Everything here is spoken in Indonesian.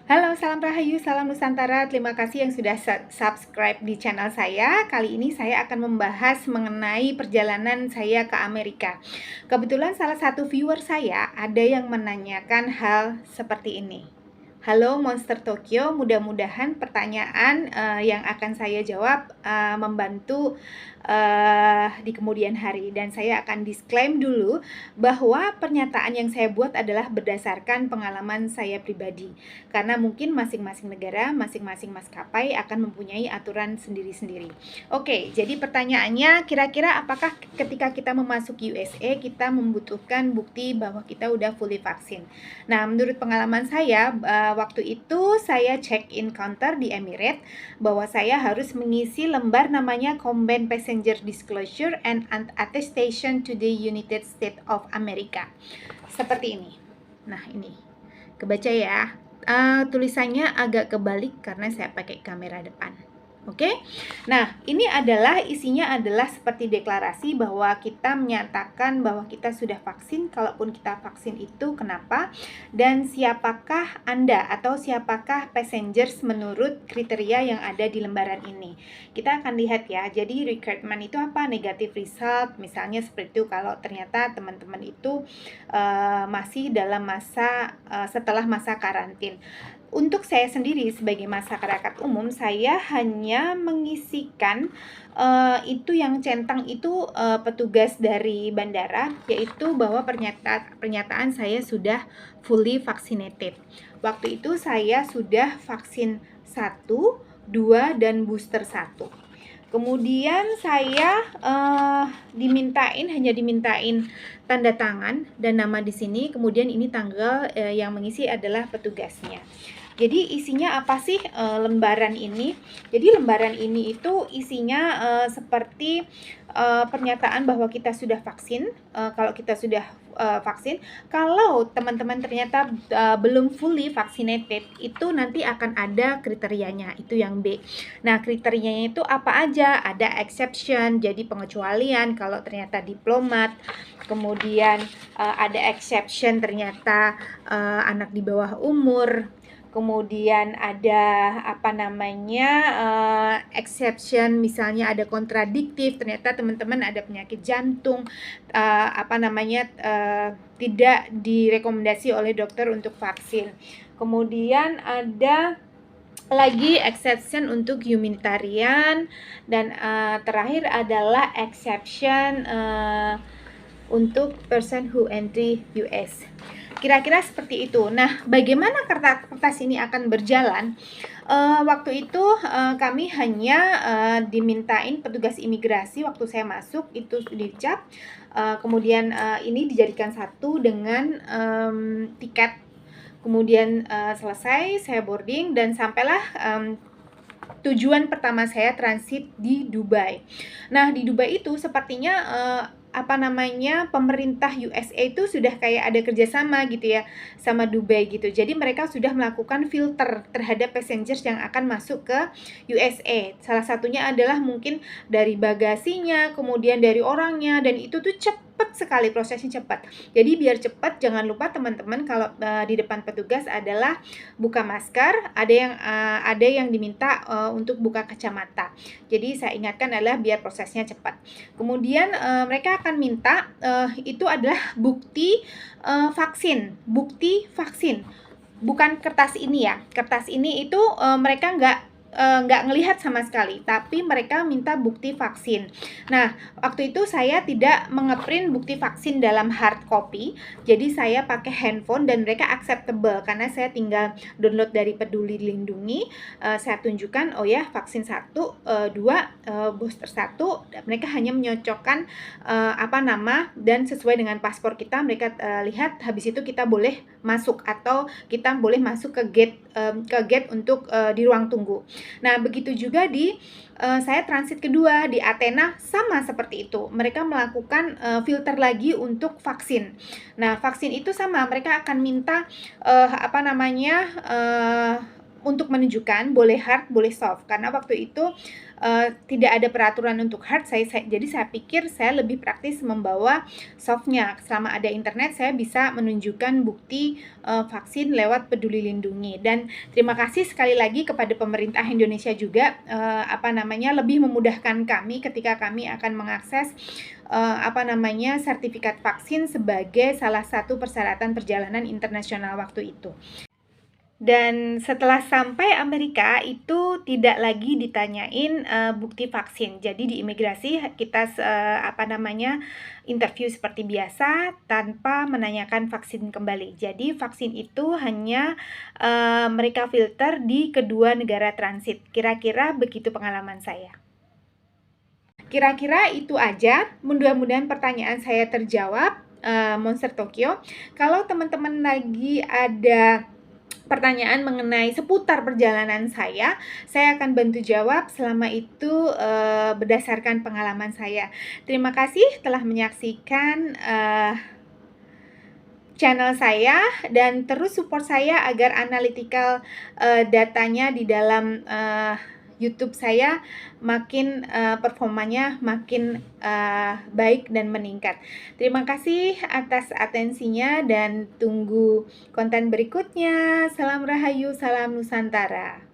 Halo, salam Rahayu, salam Nusantara. Terima kasih yang sudah subscribe di channel saya. Kali ini saya akan membahas mengenai perjalanan saya ke Amerika. Kebetulan salah satu viewer saya ada yang menanyakan hal seperti ini. Halo Monster Tokyo, mudah-mudahan pertanyaan yang akan saya jawab membantu di kemudian hari. Dan saya akan disclaim dulu bahwa pernyataan yang saya buat adalah berdasarkan pengalaman saya pribadi. Karena mungkin masing-masing negara, masing-masing maskapai akan mempunyai aturan sendiri-sendiri. Oke, jadi pertanyaannya kira-kira apakah ketika kita memasuki USA kita membutuhkan bukti bahwa kita udah fully vaksin? Nah, menurut pengalaman saya, waktu itu saya check-in counter di Emirates bahwa saya harus mengisi lembar namanya Combined Passenger Disclosure and Attestation to the United States of America. Seperti ini. Nah, ini. Kebaca ya. Tulisannya agak kebalik karena saya pakai kamera depan. Oke. Nah, ini adalah isinya adalah seperti deklarasi bahwa kita menyatakan bahwa kita sudah vaksin, kalaupun kita vaksin itu kenapa, dan siapakah Anda atau siapakah passengers menurut kriteria yang ada di lembaran ini. Kita akan lihat ya. Jadi requirement itu apa? Negative result, misalnya seperti itu kalau ternyata teman-teman itu masih dalam masa setelah masa karantin. Untuk saya sendiri sebagai masyarakat umum, saya hanya mengisikan itu yang centang itu petugas dari bandara, yaitu bahwa pernyataan saya sudah fully vaccinated. Waktu itu saya sudah vaksin 1, 2, dan booster 1. Kemudian saya hanya dimintain tanda tangan dan nama di sini. Kemudian ini tanggal yang mengisi adalah petugasnya. Jadi isinya apa sih lembaran ini? Jadi lembaran ini itu isinya seperti pernyataan bahwa kita sudah vaksin. Kalau kita sudah vaksin, kalau teman-teman ternyata belum fully vaccinated, itu nanti akan ada kriterianya, itu yang B. Nah, kriterianya itu apa aja? Ada exception, jadi pengecualian kalau ternyata diplomat. Kemudian ada exception ternyata anak di bawah umur. Kemudian ada exception, misalnya ada kontradiktif, ternyata teman-teman ada penyakit jantung, tidak direkomendasi oleh dokter untuk vaksin. Kemudian ada lagi exception untuk humanitarian, dan terakhir adalah exception untuk person who entry US. Kira-kira seperti itu. Nah, bagaimana kertas ini akan berjalan? Waktu itu kami hanya dimintain petugas imigrasi waktu saya masuk itu dicap. Kemudian ini dijadikan satu dengan tiket. Kemudian selesai saya boarding dan sampailah tujuan pertama saya transit di Dubai. Nah, di Dubai itu sepertinya pemerintah USA itu sudah kayak ada kerjasama gitu ya sama Dubai gitu. Jadi mereka sudah melakukan filter terhadap passengers yang akan masuk ke USA. Salah satunya adalah mungkin dari bagasinya, kemudian dari orangnya, dan itu tuh cepat sekali, prosesnya cepat. Jadi biar cepat, jangan lupa teman-teman kalau di depan petugas adalah buka masker, ada yang diminta untuk buka kacamata. Jadi saya ingatkan adalah biar prosesnya cepat. Kemudian mereka akan minta itu adalah bukti vaksin, bukan kertas ini ya. Kertas ini itu mereka nggak ngelihat sama sekali, tapi mereka minta bukti vaksin. Nah, waktu itu saya tidak mengeprint bukti vaksin dalam hard copy, jadi saya pakai handphone dan mereka acceptable karena saya tinggal download dari Peduli Lindungi. Saya tunjukkan, oh ya, vaksin 1, 2, booster 1. Mereka hanya menyocokkan nama dan sesuai dengan paspor kita. Mereka lihat, habis itu kita boleh masuk atau kita boleh masuk ke gate untuk di ruang tunggu. Nah, begitu juga di saya transit kedua di Athena, sama seperti itu. Mereka melakukan filter lagi untuk vaksin. Nah, vaksin itu sama, mereka akan minta untuk menunjukkan boleh hard, boleh soft. Karena waktu itu tidak ada peraturan untuk hard, jadi saya pikir saya lebih praktis membawa softnya. Selama ada internet, saya bisa menunjukkan bukti vaksin lewat Peduli Lindungi. Dan terima kasih sekali lagi kepada pemerintah Indonesia juga, lebih memudahkan kami ketika kami akan mengakses sertifikat vaksin sebagai salah satu persyaratan perjalanan internasional waktu itu. Dan setelah sampai Amerika itu tidak lagi ditanyain bukti vaksin. Jadi di imigrasi kita interview seperti biasa tanpa menanyakan vaksin kembali. Jadi vaksin itu hanya mereka filter di kedua negara transit. Kira-kira begitu pengalaman saya. Kira-kira itu aja. Mudah-mudahan pertanyaan saya terjawab, Monster Tokyo. Kalau teman-teman lagi ada pertanyaan mengenai seputar perjalanan saya akan bantu jawab selama itu berdasarkan pengalaman saya. Terima kasih telah menyaksikan channel saya dan terus support saya agar analytical datanya di dalam YouTube saya makin performanya makin baik dan meningkat. Terima kasih atas atensinya dan tunggu konten berikutnya. Salam Rahayu, salam Nusantara.